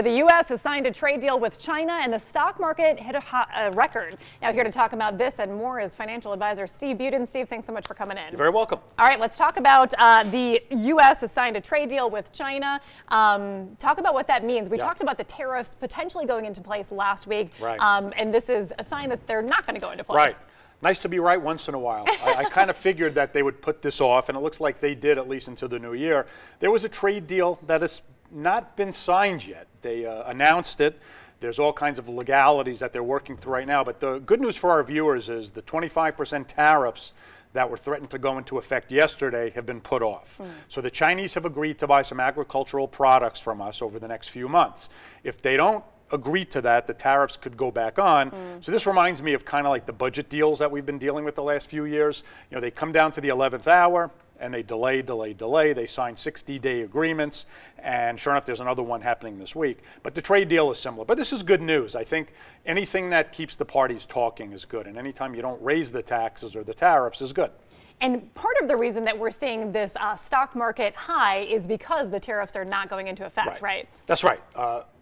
The U.S. has signed a trade deal with China, and the stock market hit a record. Now, here to talk about this and more is financial advisor Steve Budin. Steve, thanks so much for coming in. You're very welcome. All right, let's talk about the U.S. has signed a trade deal with China. Talk about what that means. We talked about the tariffs potentially going into place last week, right. And this is a sign that they're not going to go into place. Right. Nice to be right once in a while. I kind of figured that they would put this off, and it looks like they did, at least until the new year. There was a trade deal that has not been signed yet. They announced it. There's all kinds of legalities that they're working through right now. But the good news for our viewers is the 25% tariffs that were threatened to go into effect yesterday have been put off. So the Chinese have agreed to buy some agricultural products from us over the next few months. If they don't agree to that, the tariffs could go back on. So this reminds me of kind of like the budget deals that we've been dealing with the last few years. You know, they come down to the 11th hour and they delay. They sign 60-day agreements, and sure enough, there's another one happening this week. But the trade deal is similar. But this is good news. I think anything that keeps the parties talking is good, and anytime you don't raise the taxes or the tariffs is good. And part of the reason that we're seeing this stock market high is because the tariffs are not going into effect, right? That's right.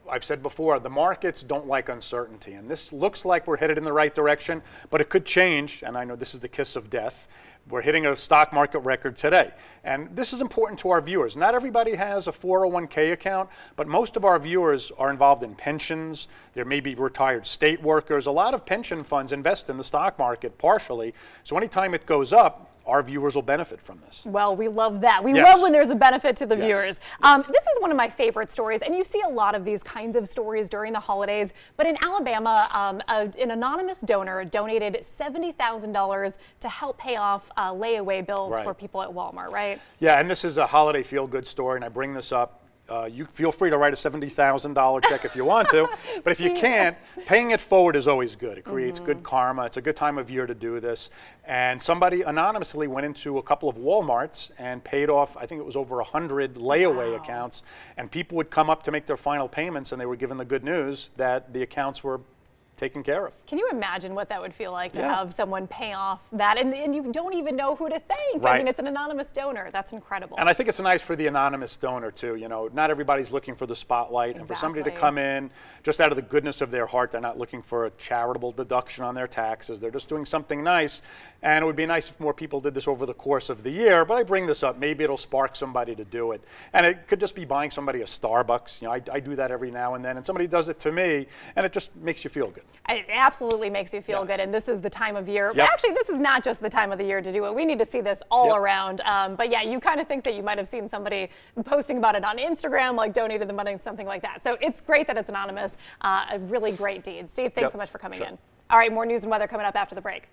I've said before, the markets don't like uncertainty, and this looks like we're headed in the right direction, but it could change, and I know this is the kiss of death. We're hitting a stock market record today, and this is important to our viewers. Not everybody has a 401k account, but most of our viewers are involved in pensions. There may be retired state workers. A lot of pension funds invest in the stock market partially, so anytime it goes up, our viewers will benefit from this. Well, we love that. We love when there's a benefit to the viewers. This is one of my favorite stories, and you see a lot of these kinds of stories during the holidays. But in Alabama, an anonymous donor donated $70,000 to help pay off layaway bills for people at Walmart, right? Yeah, and this is a holiday feel-good story, and I bring this up. You feel free to write a $70,000 check if you want to, but if you can't, paying it forward is always good. It creates good karma. It's a good time of year to do this. And somebody anonymously went into a couple of Walmarts and paid off, I think it was over 100 layaway accounts, and people would come up to make their final payments, and they were given the good news that the accounts were taken care of. Can you imagine what that would feel like to have someone pay off that and you don't even know who to thank? I mean, it's an anonymous donor. That's incredible. And I think it's nice for the anonymous donor too. You know, not everybody's looking for the spotlight, and for somebody to come in just out of the goodness of their heart. They're not looking for a charitable deduction on their taxes. They're just doing something nice. And it would be nice if more people did this over the course of the year, but I bring this up. Maybe it'll spark somebody to do it. And it could just be buying somebody a Starbucks. You know, I do that every now and then, and somebody does it to me, and it just makes you feel good. It absolutely makes you feel good, and this is the time of year. But actually, this is not just the time of the year to do it. We need to see this all around. But yeah, you kind of think that you might have seen somebody posting about it on Instagram, like donated the money, something like that. So it's great that it's anonymous. A really great deed. Steve, thanks so much for coming in. All right, more news and weather coming up after the break.